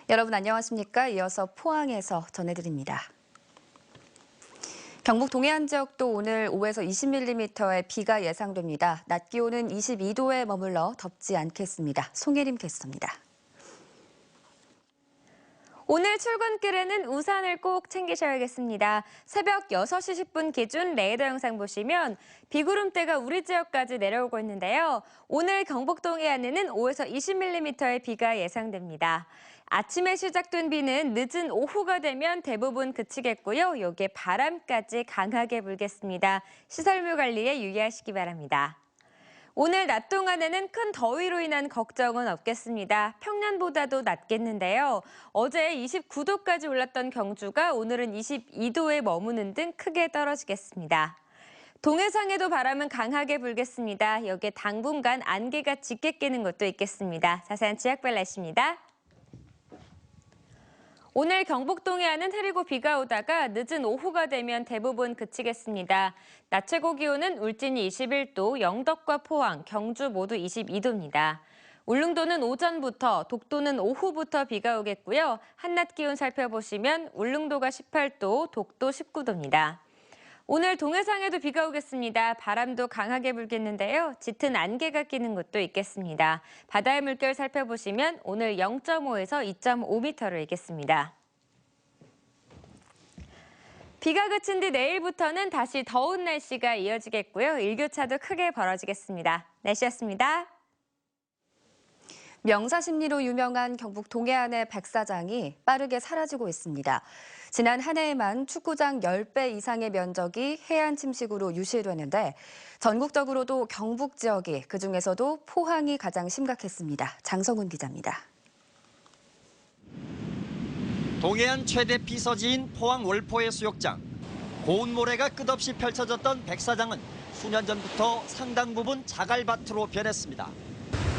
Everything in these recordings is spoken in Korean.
여러분 안녕하십니까? 이어서 포항에서 전해드립니다. 경북 동해안 지역도 오늘 5에서 20mm의 비가 예상됩니다. 낮 기온은 22도에 머물러 덥지 않겠습니다. 송혜림 캐스터입니다. 오늘 출근길에는 우산을 꼭 챙기셔야겠습니다. 새벽 6시 10분 기준 레이더 영상 보시면 비구름대가 우리 지역까지 내려오고 있는데요. 오늘 경북 동해안에는 5에서 20mm의 비가 예상됩니다. 아침에 시작된 비는 늦은 오후가 되면 대부분 그치겠고요. 여기에 바람까지 강하게 불겠습니다. 시설물 관리에 유의하시기 바랍니다. 오늘 낮 동안에는 큰 더위로 인한 걱정은 없겠습니다. 평년보다도 낮겠는데요. 어제 29도까지 올랐던 경주가 오늘은 22도에 머무는 등 크게 떨어지겠습니다. 동해상에도 바람은 강하게 불겠습니다. 여기에 당분간 안개가 짙게 끼는 곳도 있겠습니다. 자세한 지역별 날씨입니다. 오늘 경북 동해안은 흐리고 비가 오다가 늦은 오후가 되면 대부분 그치겠습니다. 낮 최고 기온은 울진이 21도, 영덕과 포항, 경주 모두 22도입니다. 울릉도는 오전부터, 독도는 오후부터 비가 오겠고요. 한낮 기온 살펴보시면 울릉도가 18도, 독도 19도입니다. 오늘 동해상에도 비가 오겠습니다. 바람도 강하게 불겠는데요. 짙은 안개가 끼는 곳도 있겠습니다. 바다의 물결 살펴보시면 오늘 0.5에서 2.5m로 일겠습니다. 비가 그친 뒤 내일부터는 다시 더운 날씨가 이어지겠고요. 일교차도 크게 벌어지겠습니다. 날씨였습니다. 명사심리로 유명한 경북 동해안의 백사장이 빠르게 사라지고 있습니다. 지난 한 해에만 축구장 10배 이상의 면적이 해안 침식으로 유실되는데 전국적으로도 경북 지역이 그중에서도 포항이 가장 심각했습니다. 장성훈 기자입니다. 동해안 최대 피서지인 포항 월포의 수욕장. 고운 모래가 끝없이 펼쳐졌던 백사장은 수년 전부터 상당 부분 자갈밭으로 변했습니다.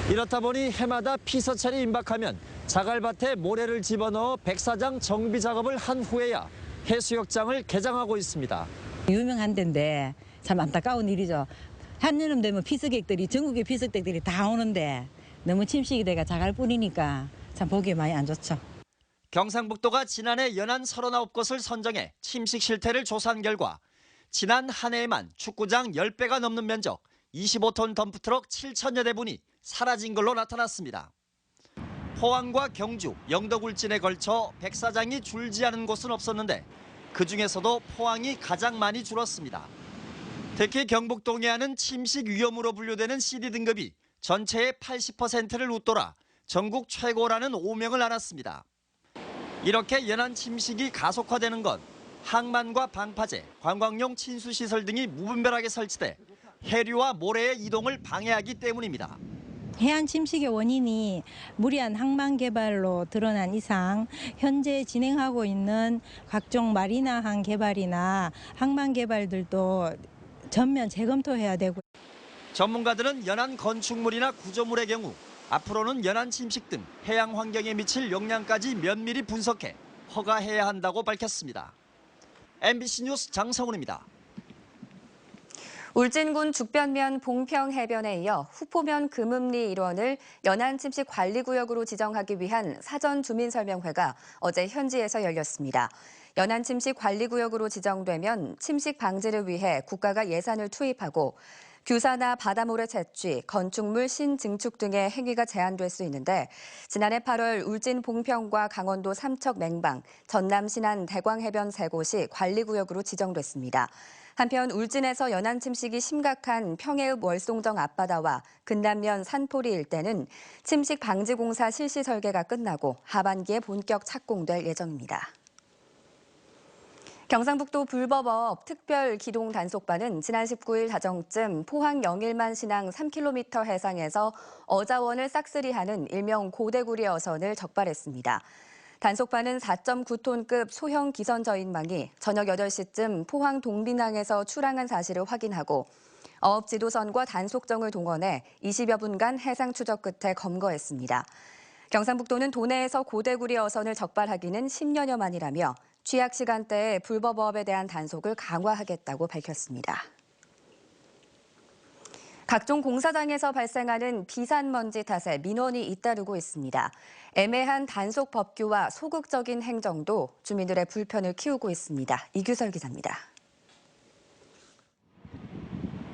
이렇다 보니 해마다 피서철이 임박하면 자갈밭에 모래를 집어넣어 백사장 정비 작업을 한 후에야 해수욕장을 개장하고 있습니다. 유명한 데인데 참 안타까운 일이죠. 한여름 되면 피서객들이 전국의 피서객들이 다 오는데 너무 침식이 돼가 자갈뿐이니까 참 보기 많이 안 좋죠. 경상북도가 지난해 연안 39곳을 선정해 침식 실태를 조사한 결과 지난 한 해에만 축구장 10배가 넘는 면적 25톤 덤프트럭 7천여 대분이 사라진 걸로 나타났습니다. 포항과 경주, 영덕 울진에 걸쳐 백사장이 줄지 않은 곳은 없었는데 그중에서도 포항이 가장 많이 줄었습니다. 특히 경북 동해안은 침식 위험으로 분류되는 CD 등급이 전체의 80%를 웃돌아 전국 최고라는 오명을 안았습니다. 이렇게 연안 침식이 가속화되는 건 항만과 방파제, 관광용 친수시설 등이 무분별하게 설치돼 해류와 모래의 이동을 방해하기 때문입니다. 해안 침식의 원인이 무리한 항만 개발로 드러난 이상 현재 진행하고 있는 각종 마리나항 개발이나 항만 개발들도 전면 재검토해야 되고. 전문가들은 연안 건축물이나 구조물의 경우 앞으로는 연안 침식 등 해양 환경에 미칠 영향까지 면밀히 분석해 허가해야 한다고 밝혔습니다. MBC 뉴스 장성훈입니다. 울진군 죽변면 봉평 해변에 이어 후포면 금음리 일원을 연안 침식 관리구역으로 지정하기 위한 사전 주민설명회가 어제 현지에서 열렸습니다. 연안 침식 관리구역으로 지정되면 침식 방지를 위해 국가가 예산을 투입하고 규사나 바다모래 채취, 건축물 신증축 등의 행위가 제한될 수 있는데 지난해 8월 울진 봉평과 강원도 삼척 맹방, 전남 신안 대광해변 3곳이 관리구역으로 지정됐습니다. 한편 울진에서 연안 침식이 심각한 평해읍 월송정 앞바다와 근남면 산포리 일대는 침식 방지 공사 실시 설계가 끝나고 하반기에 본격 착공될 예정입니다. 경상북도 불법업 특별 기동 단속반은 지난 19일 자정쯤 포항 영일만 신항 3km 해상에서 어자원을 싹쓸이하는 일명 고대구리 어선을 적발했습니다. 단속반은 4.9톤급 소형 기선 저인망이 저녁 8시쯤 포항 동빈항에서 출항한 사실을 확인하고 어업 지도선과 단속정을 동원해 20여 분간 해상 추적 끝에 검거했습니다. 경상북도는 도내에서 고대구리 어선을 적발하기는 10여여 만이라며 취약 시간대에 불법 어업에 대한 단속을 강화하겠다고 밝혔습니다. 각종 공사장에서 발생하는 비산먼지 탓에 민원이 잇따르고 있습니다. 애매한 단속 법규와 소극적인 행정도 주민들의 불편을 키우고 있습니다. 이규설 기자입니다.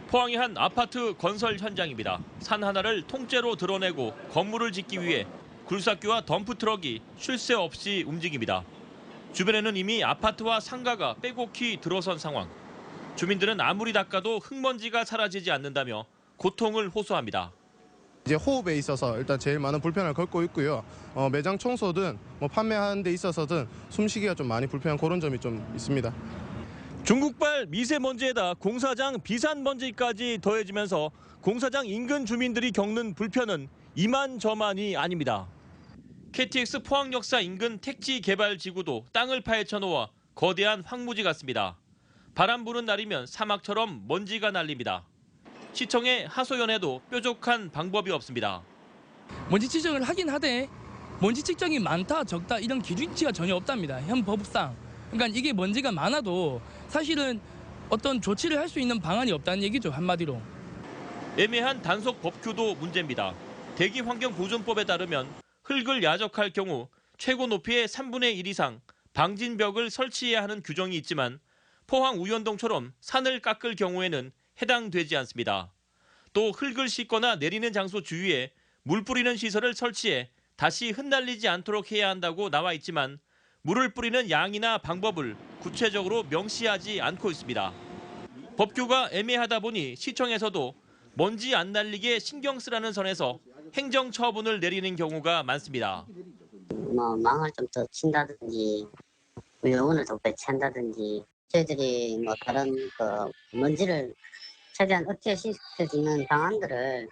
포항의 한 아파트 건설 현장입니다. 산 하나를 통째로 드러내고 건물을 짓기 위해 굴삭기와 덤프트럭이 쉴 새 없이 움직입니다. 주변에는 이미 아파트와 상가가 빼곡히 들어선 상황. 주민들은 아무리 닦아도 흙먼지가 사라지지 않는다며 고통을 호소합니다. 이제 호흡에 있어서 일단 제일 많은 불편을 겪고 있고요. 매장 청소든 판매하는 데 있어서든 숨쉬기가 좀 많이 불편한 그런 점이 좀 있습니다. 중국발 미세먼지에다 공사장 비산먼지까지 더해지면서 공사장 인근 주민들이 겪는 불편은 이만저만이 아닙니다. KTX 포항역사 인근 택지 개발 지구도 땅을 파헤쳐 놓아 거대한 황무지 같습니다. 바람 부는 날이면 사막처럼 먼지가 날립니다. 시청의 하소연에도 뾰족한 방법이 없습니다. 먼지 측정을 하긴 하되 먼지 측정이 많다 적다 이런 기준치가 전혀 없답니다. 현 법상. 그러니까 이게 먼지가 많아도 사실은 어떤 조치를 할 수 있는 방안이 없다는 얘기죠, 한마디로. 애매한 단속 법규도 문제입니다. 대기환경보존법에 따르면 흙을 야적할 경우 최고 높이의 3분의 1 이상 방진벽을 설치해야 하는 규정이 있지만 포항 우연동처럼 산을 깎을 경우에는 해당되지 않습니다. 또 흙을 씻거나 내리는 장소 주위에 물 뿌리는 시설을 설치해 다시 흩날리지 않도록 해야 한다고 나와 있지만 물을 뿌리는 양이나 방법을 구체적으로 명시하지 않고 있습니다. 법규가 애매하다 보니 시청에서도 먼지 안 날리게 신경 쓰라는 선에서 행정 처분을 내리는 경우가 많습니다. 망을 좀 더 친다든지 요원을 더 배치한다든지 저희들이 다른 먼지를 최대한 억제시킬 수 있는 방안들을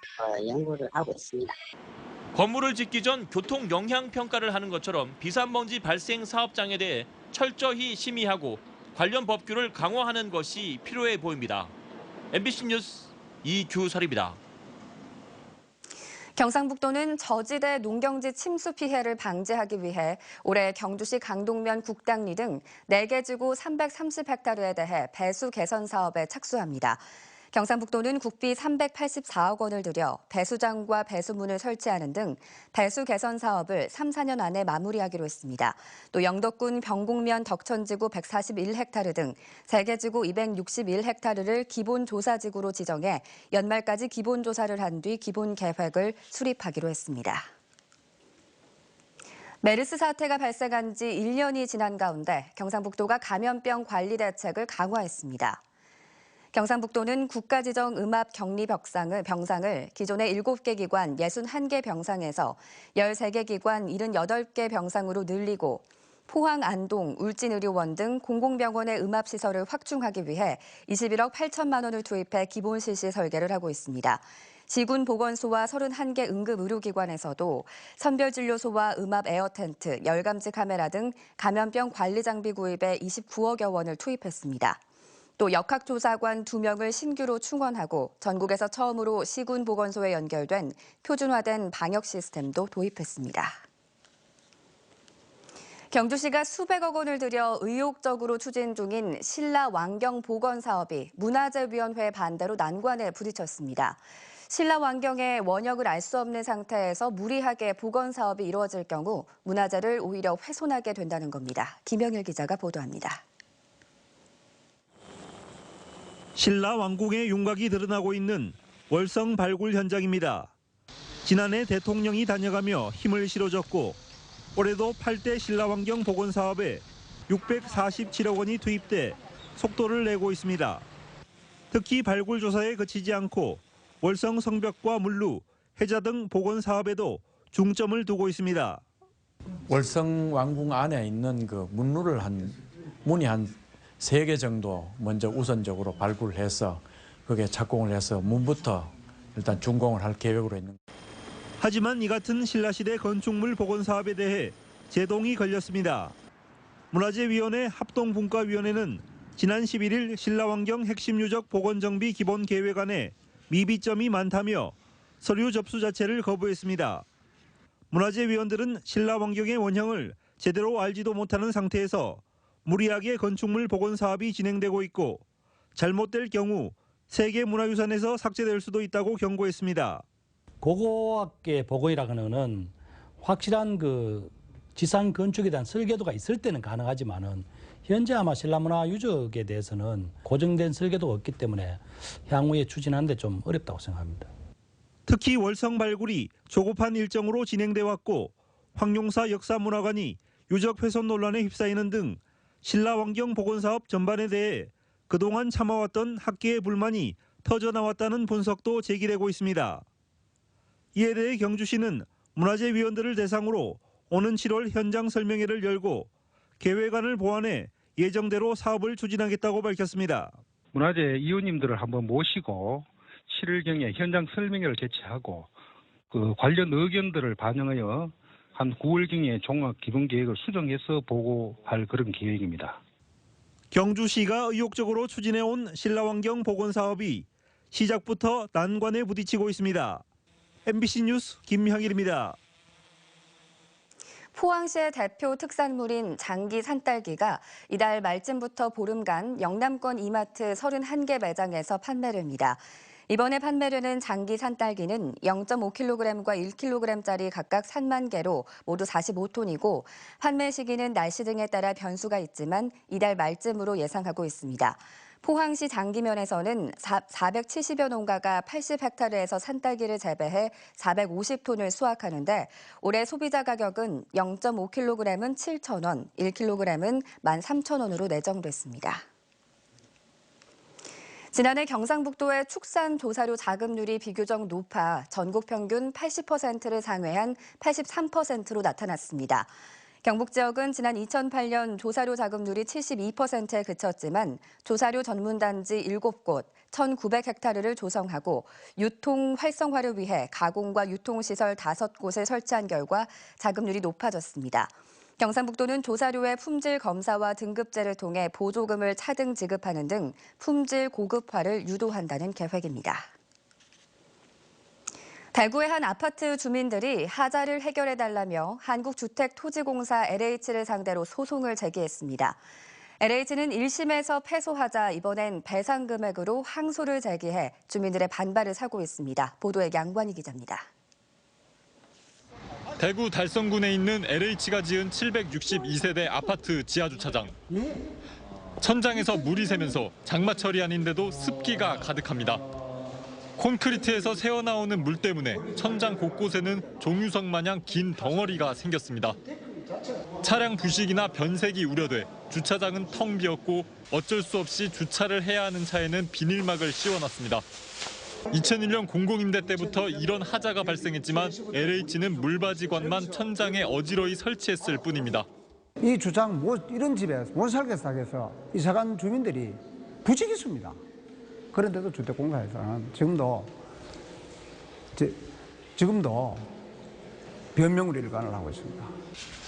연구를 하고 있습니다. 건물을 짓기 전 교통 영향 평가를 하는 것처럼 비산먼지 발생 사업장에 대해 철저히 심의하고 관련 법규를 강화하는 것이 필요해 보입니다. MBC 뉴스 이규설입니다. 경상북도는 저지대 농경지 침수 피해를 방지하기 위해 올해 경주시 강동면 국당리 등 4개 지구 330헥타르에 대해 배수 개선 사업에 착수합니다. 경상북도는 국비 384억 원을 들여 배수장과 배수문을 설치하는 등 배수 개선 사업을 3, 4년 안에 마무리하기로 했습니다. 또 영덕군 병곡면 덕천지구 141헥타르 등 3개 지구 261헥타르를 기본조사지구로 지정해 연말까지 기본조사를 한 뒤 기본 계획을 수립하기로 했습니다. 메르스 사태가 발생한 지 1년이 지난 가운데 경상북도가 감염병 관리 대책을 강화했습니다. 경상북도는 국가지정 음압 격리 병상을 기존의 7개 기관 61개 병상에서 13개 기관 78개 병상으로 늘리고 포항, 안동, 울진의료원 등 공공병원의 음압시설을 확충하기 위해 21억 8천만 원을 투입해 기본 실시 설계를 하고 있습니다. 지군보건소와 31개 응급의료기관에서도 선별진료소와 음압 에어텐트, 열감지 카메라 등 감염병 관리 장비 구입에 29억여 원을 투입했습니다. 또 역학조사관 2명을 신규로 충원하고 전국에서 처음으로 시군보건소에 연결된 표준화된 방역 시스템도 도입했습니다. 경주시가 수백억 원을 들여 의욕적으로 추진 중인 신라왕경 복원 사업이 문화재위원회 반대로 난관에 부딪혔습니다. 신라왕경의 원역을 알 수 없는 상태에서 무리하게 복원 사업이 이루어질 경우 문화재를 오히려 훼손하게 된다는 겁니다. 김영일 기자가 보도합니다. 신라 왕궁의 윤곽이 드러나고 있는 월성 발굴 현장입니다. 지난해 대통령이 다녀가며 힘을 실어줬고 올해도 8대 신라왕경 복원 사업에 647억 원이 투입돼 속도를 내고 있습니다. 특히 발굴 조사에 그치지 않고 월성 성벽과 물루, 해자 등 복원 사업에도 중점을 두고 있습니다. 월성 왕궁 안에 있는 문루를 문이 한 3개 정도 먼저 우선적으로 발굴해서 그게 착공을 해서 문부터 일단 준공을 할 계획으로 있는. 하지만 이 같은 신라시대 건축물 복원 사업에 대해 제동이 걸렸습니다. 문화재위원회 합동분과위원회는 지난 11일 신라왕경 핵심 유적 복원정비 기본 계획안에 미비점이 많다며 서류 접수 자체를 거부했습니다. 문화재위원들은 신라왕경의 원형을 제대로 알지도 못하는 상태에서 무리하게 건축물 복원 사업이 진행되고 있고 잘못될 경우 세계문화유산에서 삭제될 수도 있다고 경고했습니다. 고고학계 보고이라는 거는 확실한 그 지상 건축에 대한 설계도가 있을 때는 가능하지만은 현재 아마 신라문화 유적에 대해서는 고정된 설계도가 없기 때문에 향후에 추진하는데 좀 어렵다고 생각합니다. 특히 월성 발굴이 조급한 일정으로 진행돼 왔고 황용사 역사문화관이 유적 훼손 논란에 휩싸이는 등 신라환경 복원 사업 전반에 대해 그동안 참아왔던 학계의 불만이 터져나왔다는 분석도 제기되고 있습니다. 이에 대해 경주시는 문화재 위원들을 대상으로 오는 7월 현장 설명회를 열고 계획안을 보완해 예정대로 사업을 추진하겠다고 밝혔습니다. 문화재 이웃님들을 한번 모시고 7월경에 현장 설명회를 개최하고 그 관련 의견들을 반영하여 한 9월경에 종합 기본 계획을 수정해서 보고할 그런 계획입니다. 경주시가 의욕적으로 추진해온 신라환경 복원 사업이 시작부터 난관에 부딪히고 있습니다. MBC 뉴스 김향일입니다. 포항시의 대표 특산물인 장기 산딸기가 이달 말쯤부터 보름간 영남권 이마트 31개 매장에서 판매를 합니다. 이번에 판매되는 장기 산딸기는 0.5kg과 1kg짜리 각각 3만 개로 모두 45톤이고 판매 시기는 날씨 등에 따라 변수가 있지만 이달 말쯤으로 예상하고 있습니다. 포항시 장기면에서는 470여 농가가 80헥타르에서 산딸기를 재배해 450톤을 수확하는데 올해 소비자 가격은 0.5kg은 7,000원, 1kg은 13,000원으로 내정됐습니다. 지난해 경상북도의 축산 조사료 자급률이 비교적 높아 전국 평균 80%를 상회한 83%로 나타났습니다. 경북 지역은 지난 2008년 조사료 자급률이 72%에 그쳤지만 조사료 전문단지 7곳, 1,900헥타르를 조성하고 유통 활성화를 위해 가공과 유통시설 5곳을 설치한 결과 자급률이 높아졌습니다. 경상북도는 조사료의 품질 검사와 등급제를 통해 보조금을 차등 지급하는 등 품질 고급화를 유도한다는 계획입니다. 대구의 한 아파트 주민들이 하자를 해결해달라며 한국주택토지공사 LH를 상대로 소송을 제기했습니다. LH는 1심에서 패소하자 이번엔 배상 금액으로 항소를 제기해 주민들의 반발을 사고 있습니다. 보도에 양관희 기자입니다. 대구 달성군에 있는 LH가 지은 762세대 아파트 지하주차장. 천장에서 물이 새면서 장마철이 아닌데도 습기가 가득합니다. 콘크리트에서 새어나오는 물 때문에 천장 곳곳에는 종유석 마냥 긴 덩어리가 생겼습니다. 차량 부식이나 변색이 우려돼 주차장은 텅 비었고 어쩔 수 없이 주차를 해야 하는 차에는 비닐막을 씌워놨습니다. 2001년 공공임대 때부터 이런 하자가 발생했지만 LH는 물바지관만 천장에 어지러이 설치했을 뿐입니다. 이 주장 이런 집에 못 살겠다 해서 이사간 주민들이 부지기수입니다. 그런데도 주택공사에서는 지금도 변명으로 일관을 하고 있습니다.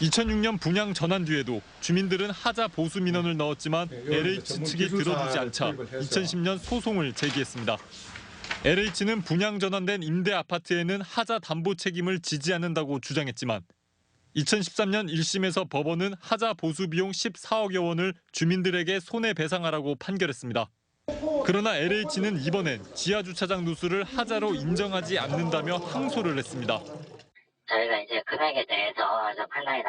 2006년 분양 전환 뒤에도 주민들은 하자 보수 민원을 넣었지만 LH 측이 들어주지 않자 2010년 소송을 제기했습니다. LH는 분양 전환된 임대 아파트에는 하자 담보 책임을 지지 않는다고 주장했지만 2013년 1심에서 법원은 하자 보수 비용 14억여 원을 주민들에게 손해배상하라고 판결했습니다. 그러나 LH는 이번엔 지하주차장 누수를 하자로 인정하지 않는다며 항소를 했습니다. 저희가 이제 금액에 대해서 판단이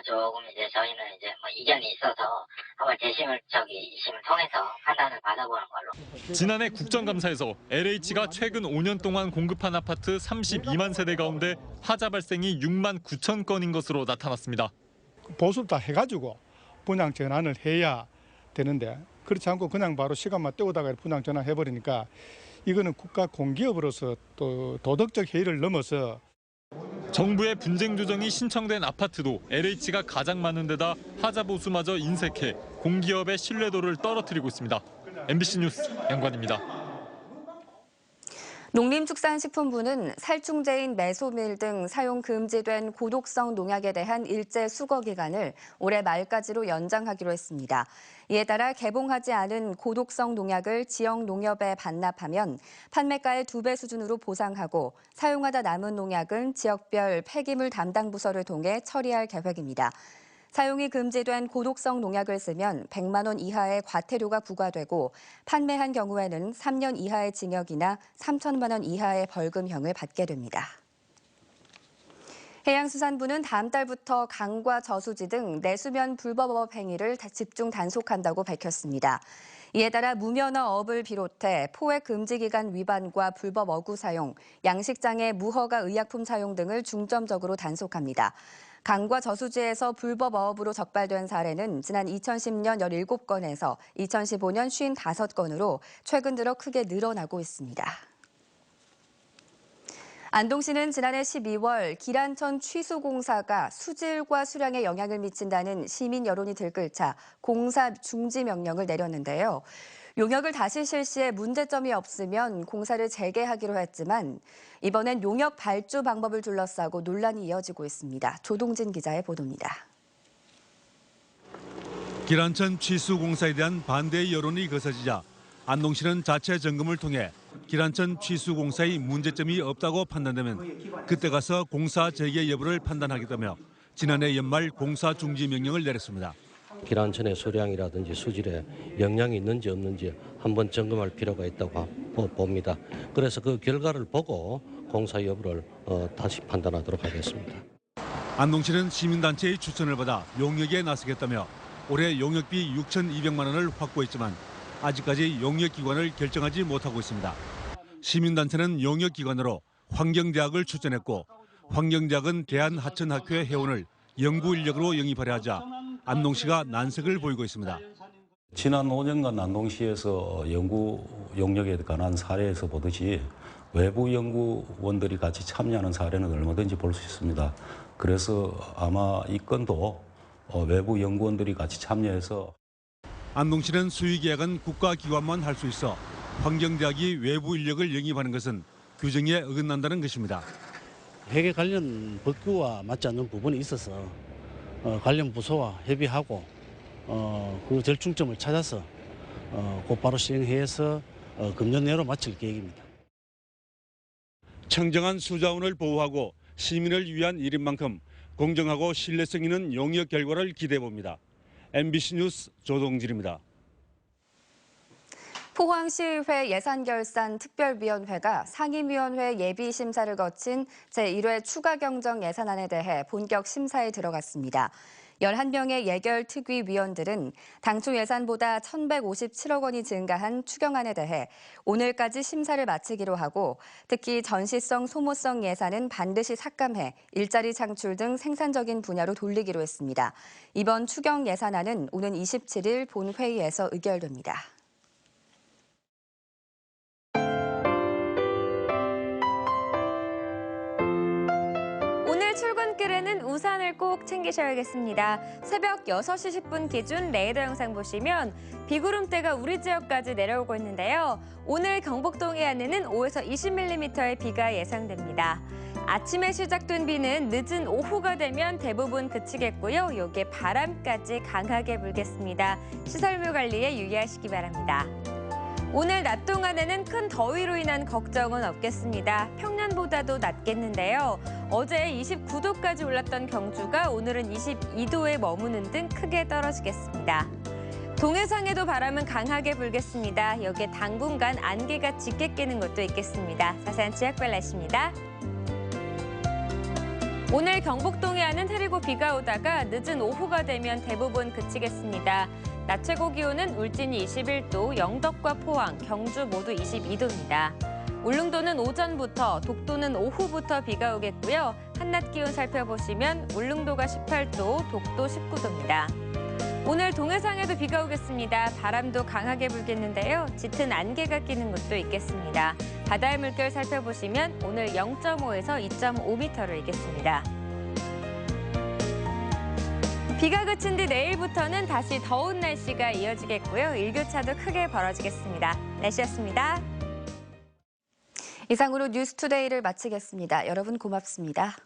조금 이제 저희는 이제 이견이 있어서 한번 재심을 2심을 통해서 판단을 받아보는 걸로. 지난해 국정감사에서 LH가 최근 5년 동안 공급한 아파트 32만 세대 가운데 하자 발생이 6만 9천 건인 것으로 나타났습니다. 보수를 다 해가지고 분양 전환을 해야 되는데 그렇지 않고 그냥 바로 시간만 때우다가 분양 전환해버리니까 이거는 국가 공기업으로서 또 도덕적 해이를 넘어서 정부의 분쟁 조정이 신청된 아파트도 LH가 가장 많은 데다 하자 보수마저 인색해 공기업의 신뢰도를 떨어뜨리고 있습니다. MBC 뉴스 양관입니다. 농림축산식품부는 살충제인 메소밀 등 사용 금지된 고독성 농약에 대한 일제 수거 기간을 올해 말까지로 연장하기로 했습니다. 이에 따라 개봉하지 않은 고독성 농약을 지역 농협에 반납하면 판매가의 2배 수준으로 보상하고 사용하다 남은 농약은 지역별 폐기물 담당 부서를 통해 처리할 계획입니다. 사용이 금지된 고독성 농약을 쓰면 100만 원 이하의 과태료가 부과되고 판매한 경우에는 3년 이하의 징역이나 3천만 원 이하의 벌금형을 받게 됩니다. 해양수산부는 다음 달부터 강과 저수지 등 내수면 불법어업 행위를 집중 단속한다고 밝혔습니다. 이에 따라 무면허 어업을 비롯해 포획 금지 기간 위반과 불법 어구 사용, 양식장의 무허가 의약품 사용 등을 중점적으로 단속합니다. 강과 저수지에서 불법 어업으로 적발된 사례는 지난 2010년 17건에서 2015년 55건으로 최근 들어 크게 늘어나고 있습니다. 안동시는 지난해 12월 기란천 취수공사가 수질과 수량에 영향을 미친다는 시민 여론이 들끓자 공사 중지 명령을 내렸는데요. 용역을 다시 실시해 문제점이 없으면 공사를 재개하기로 했지만 이번엔 용역 발주 방법을 둘러싸고 논란이 이어지고 있습니다. 조동진 기자의 보도입니다. 기란천 취수공사에 대한 반대의 여론이 거세지자 안동시는 자체 점검을 통해 기란천 취수공사의 문제점이 없다고 판단되면 그때 가서 공사 재개 여부를 판단하겠다며 지난해 연말 공사 중지 명령을 내렸습니다. 기란천의 수량이라든지 수질에 영향이 있는지 없는지 한번 점검할 필요가 있다고 봅니다. 그래서 그 결과를 보고 공사 여부를 다시 판단하도록 하겠습니다. 안동시는 시민단체의 추천을 받아 용역에 나서겠다며 올해 용역비 6,200만 원을 확보했지만 아직까지 용역기관을 결정하지 못하고 있습니다. 시민단체는 용역기관으로 환경대학을 추천했고 환경대학은 대한하천학회 회원을 연구인력으로 영입하려 하자 안동시가 난색을 보이고 있습니다. 지난 5년간 안동시에서 연구 용역에 관한 사례에서 보듯이 외부 연구원들이 같이 참여하는 사례는 얼마든지 볼 수 있습니다. 그래서 아마 이 건도 외부 연구원들이 같이 참여해서 안동시는 수의계약은 국가기관만 할 수 있어 환경대학이 외부 인력을 영입하는 것은 규정에 어긋난다는 것입니다. 회계 관련 법규와 맞지 않는 부분이 있어서 관련 부서와 협의하고 그 절충점을 찾아서 곧바로 시행해서 금년 내로 마칠 계획입니다. 청정한 수자원을 보호하고 시민을 위한 일인 만큼 공정하고 신뢰성 있는 용역 결과를 기대해 봅니다. MBC 뉴스 조동진입니다. 포항시의회 예산결산특별위원회가 상임위원회 예비심사를 거친 제1회 추가경정 예산안에 대해 본격 심사에 들어갔습니다. 11명의 예결특위위원들은 당초 예산보다 1,157억 원이 증가한 추경안에 대해 오늘까지 심사를 마치기로 하고 특히 전시성, 소모성 예산은 반드시 삭감해 일자리 창출 등 생산적인 분야로 돌리기로 했습니다. 이번 추경 예산안은 오는 27일 본회의에서 의결됩니다. 출근길에는 우산을 꼭 챙기셔야겠습니다. 새벽 6시 10분 기준 레이더 영상 보시면 비구름대가 우리 지역까지 내려오고 있는데요. 오늘 경북동 해안에는 5에서 20mm의 비가 예상됩니다. 아침에 시작된 비는 늦은 오후가 되면 대부분 그치겠고요. 여기에 바람까지 강하게 불겠습니다. 시설물 관리에 유의하시기 바랍니다. 오늘 낮 동안에는 큰 더위로 인한 걱정은 없겠습니다. 평년보다도 낮겠는데요. 어제 29도까지 올랐던 경주가 오늘은 22도에 머무는 등 크게 떨어지겠습니다. 동해상에도 바람은 강하게 불겠습니다. 여기에 당분간 안개가 짙게 끼는 곳도 있겠습니다. 자세한 지역별 날씨입니다. 오늘 경북 동해안은 흐리고 비가 오다가 늦은 오후가 되면 대부분 그치겠습니다. 낮 최고 기온은 울진이 21도, 영덕과 포항, 경주 모두 22도입니다. 울릉도는 오전부터, 독도는 오후부터 비가 오겠고요. 한낮 기온 살펴보시면 울릉도가 18도, 독도 19도입니다. 오늘 동해상에도 비가 오겠습니다. 바람도 강하게 불겠는데요. 짙은 안개가 끼는 곳도 있겠습니다. 바다의 물결 살펴보시면 오늘 0.5에서 2.5m로 일겠습니다. 비가 그친 뒤 내일부터는 다시 더운 날씨가 이어지겠고요. 일교차도 크게 벌어지겠습니다. 날씨였습니다. 이상으로 뉴스투데이를 마치겠습니다. 여러분 고맙습니다.